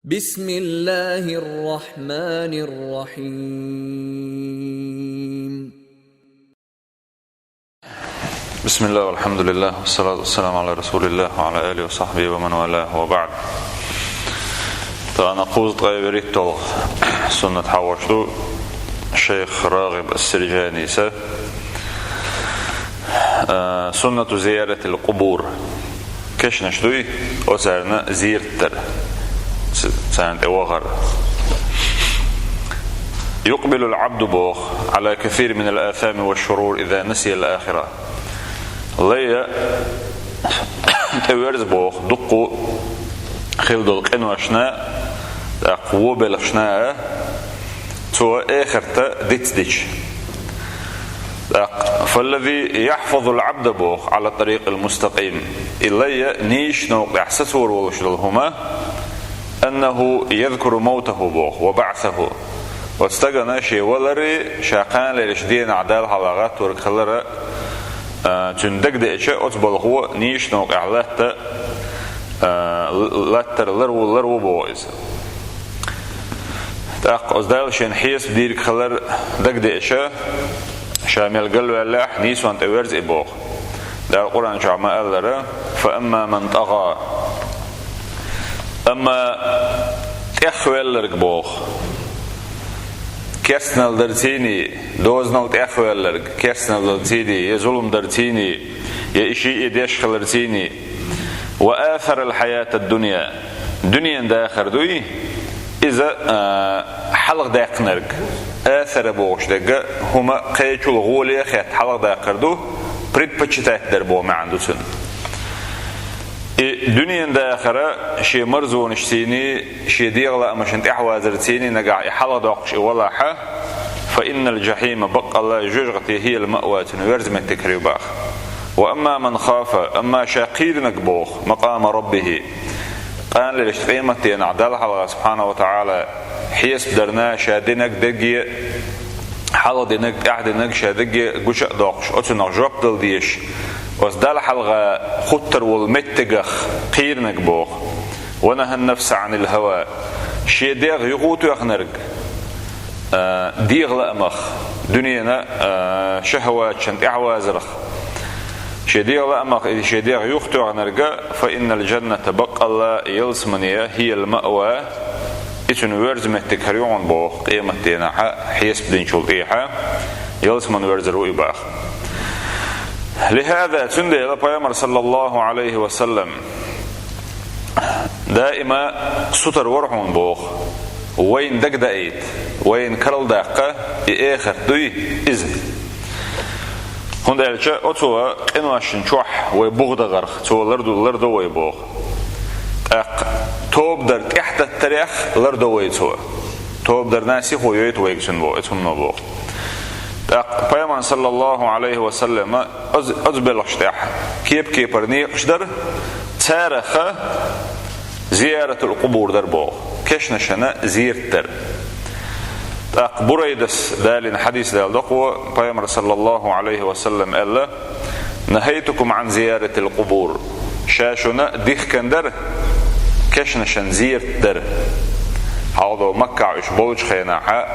بسم الله الرحمن الرحيم. بسم الله والحمد لله والصلاة والسلام على رسول الله وعلى آله وصحبه ومن والاه وبعد. نقول غيرت سنة حوشتو الشيخ راغب السرجاني سنة زيارة القبور كيش نشتوي وسارنا زيرتر سنة وغر. يقبل العبد بوخ على كثير من الآثام والشرور إذا نسي الآخرة. ليا تورز بوخ دقو خلدو قنوشنا قوة بلشنا تو آخرتا ديتش. فالذي يحفظ العبد بوخ على الطريق المستقيم إليا نيش نوقع سسور ولشلهما أنه يذكر موته بوخ وبعثه واستغنى شيء ولري شاقان للشدين عدال حلقات وركلرة تندق دئشة أتبلغو نيش نوقع لتا لتر لرو بويز تاق أزدال شين حيس بدير خلر دق دئشة شامل قلو الله نيسوان تورز إبوخ دار القرآن جعما ألرا فأما من طغى أما تأخوال لرق بوخ كيسنال درتيني دوزنال تأخوال لرق كيسنال درتيني يظلم درتيني يشيء يديش خلرتيني وآثر الحياة الدنيا دنيا داخر دوي إذا حلق داق نرق آثر بوخش دقا هما قيتشو الغولي خيات حلق داقر دو بريد بچتاك دربو ما عنده سن دنيا داخرة شيء مرزون شتيني شيء ديغلا مشنت احوازرتيني نقع حلق داقش ولاحة فإن الجحيم بقى الله جوجغتي هي المأوى تنورز من تكريباخ. وأما من خاف أما شاقير نقبوخ مقام ربه قال للشقيمة نعدال الله سبحانه وتعالى حيس بدرنا شادنك دقي حلق دينك احدنك شادقي قشق داقش اتنق جواب ديش وازدال حلقة خطر والمتقخ قيرنك بوخ ونهى النفس عن الهوى شي ديغ يغوتو يخنرق ديغ لأمخ دنيانا شهوات شنت اعوازرخ شي ديغ لأمخ إذا شي ديغ يغتو يخنرق فإن الجنة بقى الله يلسمنية هي المأوى إتن ورز متكريون بوخ قيمة ديناحا حيس بدين شلطيحا يلسمن ورز رؤي باخ. لهذا تندي إلى بيامر صلى الله عليه وسلم دائما سطر ورحون بوخ وين دق دقيت وين كرل داقة إيخر دوي إذن هند إلشا أتوى قنواشن شوح ويبوغ دغرخ تو لردو ويبوغ توب در تحت التاريخ لردو ويتوى توب در ناسي خويت ويكسن بو اتهم بوغ بيامن صلى الله عليه وسلم أزبل اشتاح كيب برني قشدر تارخ زيارة القبور در بوغ كيش نشنا زيرتر بريدس دالين حديث دال دقوة بيامن صلى الله عليه وسلم قال نهيتكم عن زيارة القبور شاشنا ديخ كندر كيش نشن زيرتر هذا مكة عش بولج خيناها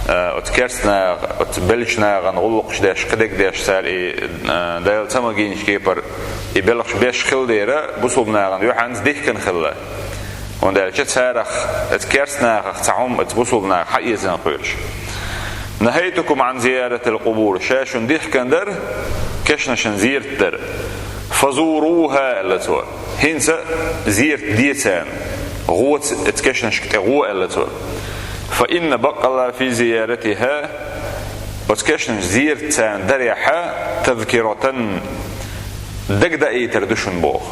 اتكرسنا اتبلشنا غنغلقش داش قدك داش سالي دايل تماجينش كيبر يبلغش بيش خل ديرا بوصلنا غن يوحنز ديك كن خلا وندال جت سارخ اتكرسنا تعوم اتبوصلنا حقيقة نقولش نهيتكم عن زيارة القبور شاشن ديك كندر كشنا شنزيرتر فزوروها لتوا هنسا زيرت ديتان غوت اتكشنش غو لتوا فإن بقى الله في زيارتها وتكشنش زيرتان دريحة تذكرة دق ايتر دشن بوخ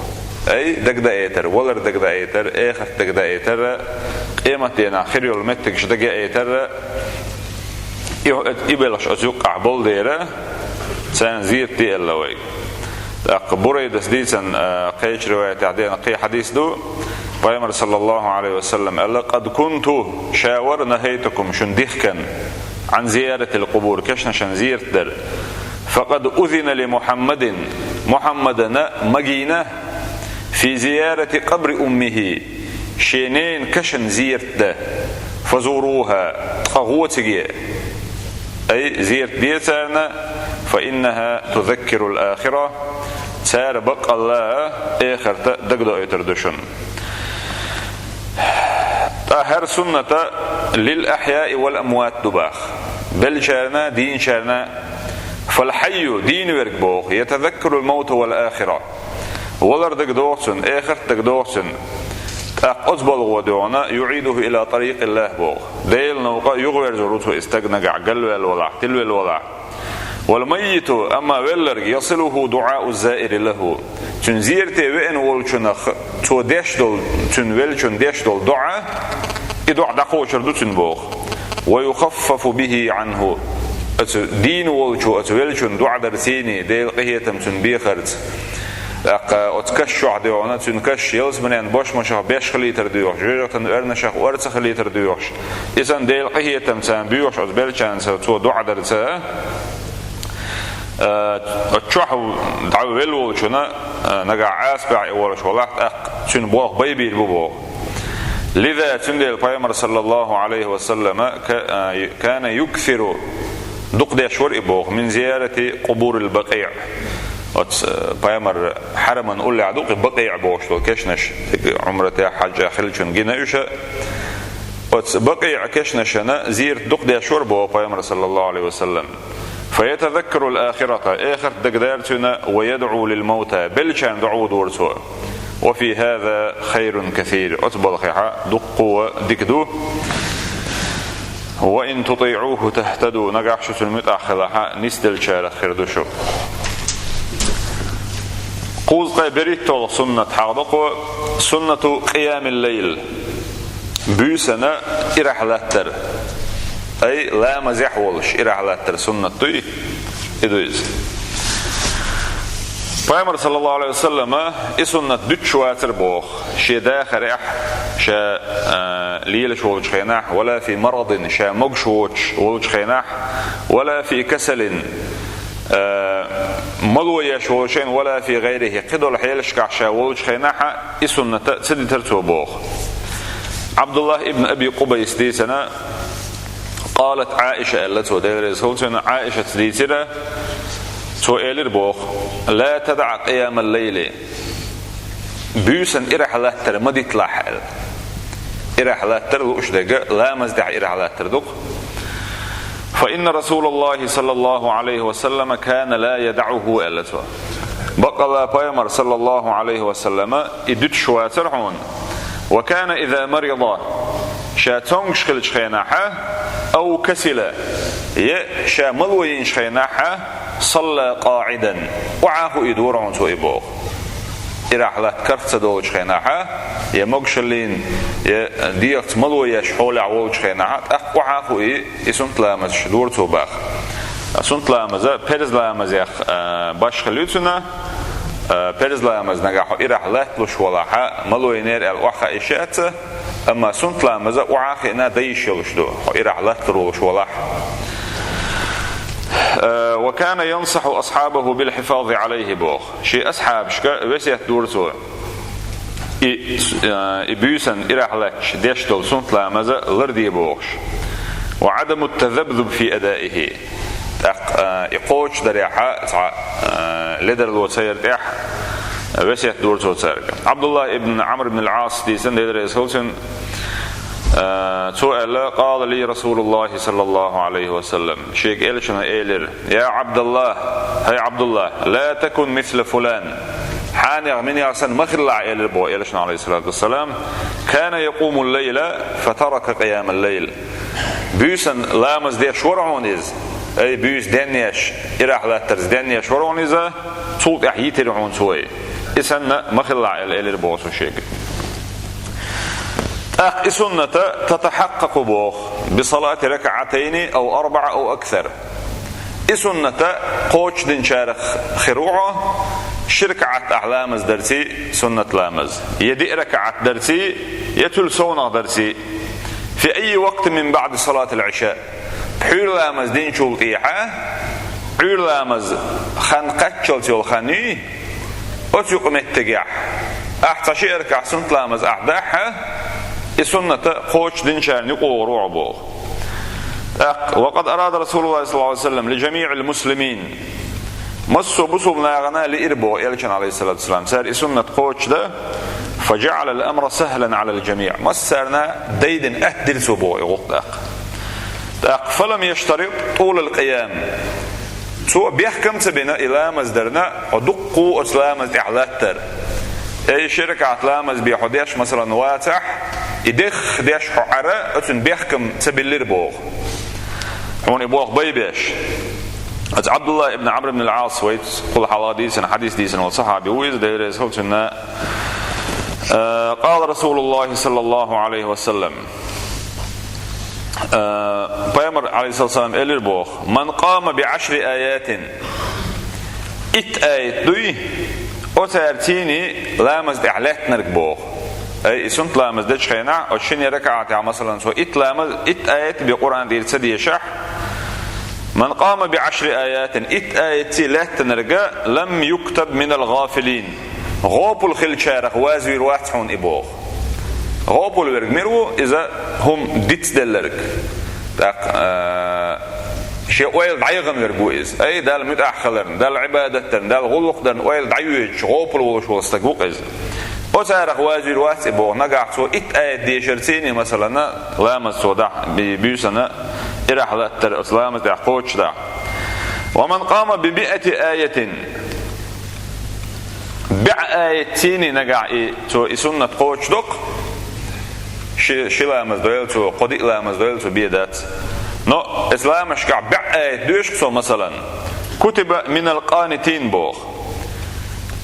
اي دق ايتر ولر دق ايتر اخر دق ايتر قيمتنا خير المتكش دق ايتر يبلش اتوقع بول ديره سان زيرتي اللوي بريدس ديسن قيش رواية عدين قي حديث دو بيامر صلى الله عليه وسلم قال قد كنت شاور نهيتكم شنديخكن عن زيارة القبور كشنا شنزير در فقد أذن لمحمد محمدنا مجينة في زيارة قبر أمه شينين كشن زيرت ده فزوروها قغوتي أي زيرت ديتنا فإنها تذكر الآخرة سار بق الله آخر دقدو يتردشن. هر سنة للأحياء والأموات دباخ بل شارنا دين شارنا فالحي دين ورق بوخ يتذكر الموت والآخرة ولر دقدوغسن آخر دقدوغسن أقصبل ودعونا يعيده إلى طريق الله بوخ ديل نوقع يغير زروته استغنى قلو الولع تلو الولع. والميت أما ولر يصله دعاء الزائر له تنزيرتي وين ولشن تو ديش دول تن ولشن ديش دول دعاء يدعى دقوشر دوتن بوخ ويخفف به عنه دين ولشو ولشن دعاء درسيني ديل قهيتم تن بيخرت أتكشوا عديونا تنكش يلز منين باش مشاه 5 لتر ديوش جيرتن ارنشخ 4 لتر ديوش إذن ديل قهيتم تن بيوش أتبلشان تو دعاء درسه أتشوحوا دعوا ويلو شنا نجا عاسبع ولا شغلات شن بوق بيبي البوق. لذا تندي البيامر صلى الله عليه وسلم كان يكثر دق دشور إبوق من زيارة قبور البقيع. بيامر حرما نقول لي عدوق بقيع بوش لو كشنش عمرته حاجة خلشون جنايشة. بقيع كشنشنا زير دق دشور بوق بيامر صلى الله عليه وسلم. فيتذكر الآخرة آخر دقدارتنا ويدعو للموتى بل كان دعو دورتوا. وفي هذا خير كثير أتبال خيحة دقوا دكدو وإن تطيعوه تهتدوا نقعشة المتأخذة نستل شارك خيردوشو. قوز قيبريتو سنة حاضقوا سنة قيام الليل بيسنا إرحلاتر أي لا مزح ولش إرحلاتر سنة توي إدويز. بيامر صلى الله عليه وسلم إسنة دتشواتر بوخ شي داخل إح شا ليلش ولش خيناح ولا في مرض شا مقشوش ولش خيناح ولا في كسل مضوية شولشين ولا في غيره قدر حيلش كعشا ولش خيناح إسنة سدي ترتو بوخ. عبد الله ابن أبي قبيس دي سنة قالت عائشة التي ودير عائشة دي سنة سؤال البوخ لا تدع قيام الليل بيسن إرحلاتر مدت لاحل إرحلاتر وش دقة لا مزدع إرحلاتر دق. فإن رسول الله صلى الله عليه وسلم كان لا يدعه ألتوا بقى بيامر صلى الله عليه وسلم إدت شواتر هون. وكان إذا مرض شاتونش خلش خيناحة أو كسل يشاملوين خيناحة صلى قاعدا وعاه يدور عن سوء بوغ إرحلات كرت دوج خيناحة يمقشلين يديرت ملويش حول عوج خيناحة وعاه يسنت لامز دور توباخ سنت لامز بيرز لامز باش خليتنا بيرز لامز نجاح إرحلات لش ولاحة ملوينير الوحى إشات أما سنت لامز وعاه إنا ديش يلشدو إرحلات لش ولاحة. وكان ينصح أصحابه بالحفاظ عليه بوخ شيء أصحاب شكا وسيت دورتو إبيسن إرحلاتش ديشتل سنت لامزة لردي بوخش وعدم التذبذب في أدائه إقوش دريحة لدر الوسير تيح وسيت دورتو تارك. عبد الله ابن عمرو بن العاص دي سن لدر يسولسن سؤال قال لي رسول الله صلى الله عليه وسلم شيك إلشنا إيلر يا عبد الله هاي عبد الله لا تكن مثل فلان حانع من يعسن مخلع إيلر بو إلشنا عليه الصلاة والسلام كان يقوم الليل فترك قيام الليل بيسن لامز ديش ورعونيز أي بيس دنيش إراح لا ترز دنيش ورعونيزة صوت أحييتر عون سوي إسن مخلع إيلر بو شيك. سنة تتحقق بوخ بصلاة ركعتين أو 4 أو أكثر. سنة قوش دين شارخ خروعه شركعة أعلامز درسي سنة لامز يدي ركعة درسي يتل سونة درسي في أي وقت من بعد صلاة العشاء حير لامز دين شلطيحة حير لامز خنقتشل تلخني أتيق متقع أحتى شيء ركع سنة لامز أعداحة سنة قوش دين شارني قوروع بوغ. وقد أراد رسول الله صلى الله عليه وسلم لجميع المسلمين مصو بصو بناغنا لإربو إلشان عليه الصلاة والسلام سار سنة قوش ده فجعل الأمر سهلا على الجميع مصرنا ديدن أهدل سبو يغط فلم يشترط طول القيام سو بيحكم سبنا إلى مصدرنا ودقوا أسلامز إعلاتر أي شركة أسلامز بيحديش مثلا واتح يدخ ديش حعراء أتن بيحكم سبيلير بوغ هون يبوغ بيبيش عبد الله ابن عمرو بن العاص ويت قل حديث ديسن والصحابي ويز ديريز هلتنا قال رسول الله صلى الله عليه وسلم بيامر عليه الصلاة والسلام إلير بوغ من قام ب10 آيات آيات دوي وتارتيني لامز إعلات نرك بوغ أي سنت لامز دج خينا وشيني ركعات مثلا سو لامز آيات بقرآن دير سدي شح من قام ب10 آيات آيات لا تنرجع لم يكتب من الغافلين غوب الخلشارخ وازوير واتحون إبوغ غوب الورق إذا هم ديت دلرك شيء ويل دعيغن ورقويز أي دال متأخلرن دال عبادتن دال غلقدن ويل دعيوج غوب الوشول استقوقز وسارخ وازوير واتح إبوغ نقع سو آيات دي شرسيني مثلا لامز سودع بيوسنا إرحلة الإسلام تحقوش دا ومن قام ب100 آية آيتين نقع تو سنة قوش دق شلا مزدويل تو قدي لا مزدويل تو بيدات نو إسلام شكع آية دوشكسو مثلا كتب من القانتين بوغ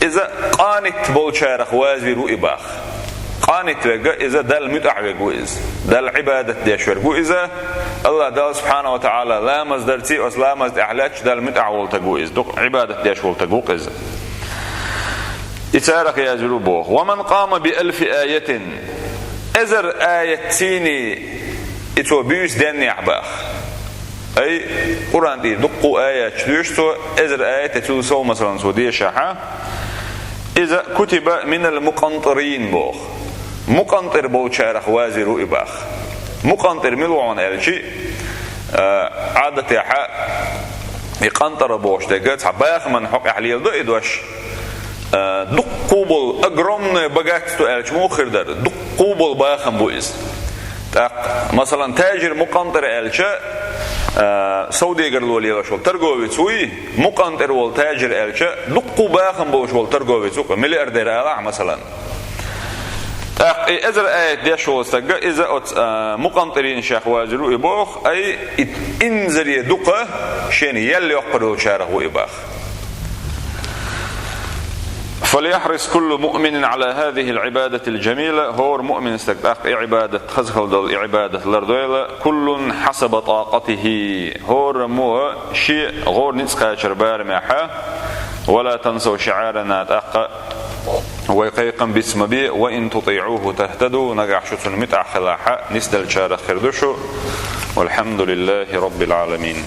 إذا قانت بولشارخ وازي رؤي باخ قانت رجع إذا دل متع رجويز دل عبادة ديش رجويزة الله دل سبحانه وتعالى لا مصدرتي ولا مصدر أحلاج دل متع والتجويز دق عبادة ديش والتجويز إتارك يا جلوبه ومن قام ب1000 آية إزر آيتيني إتوبيس دني عباخ أي قرآن دي دقوا آية شدوشتو إزر آية تلسو مثلا سودية شاحة إذا كتب من المقنطرين بوخ مقنطر بوشارخ وازر إباخ مقنطر ملوعون ألشي عادة يحا يقنطر بوش تقات حباخ من حق أحليل دو إدوش دقوبل أقرمنا بقاتتو ألش موخر دار دقوبل باخم بوئز مثلا تاجر مقنطر ألشا سعودي قرلوا لي شو ترجوي تسوي مقنطر والتاجر ألشا دقوا باخم بوش والترجوي تسوق ملياردير ألع مثلا إذا آية ديش وستجا إذا مقنطرين شيخ واجرو إباخ أي إنزل يدقه شيني يلي يقرأ شاره وإباخ فليحرص كل مؤمن على هذه العبادة الجميلة هو مؤمن استقاق عبادة خزخل دل عبادة الأردويلة كل حسب طاقته هو مو شيء غور نسقى شربار معها ولا تنسوا شعارنا تأقى ويقيقا باسم بي وإن تطيعوه تهتدوا نقع شتن متع خلاحة نسدل شارخ خردشو والحمد لله رب العالمين.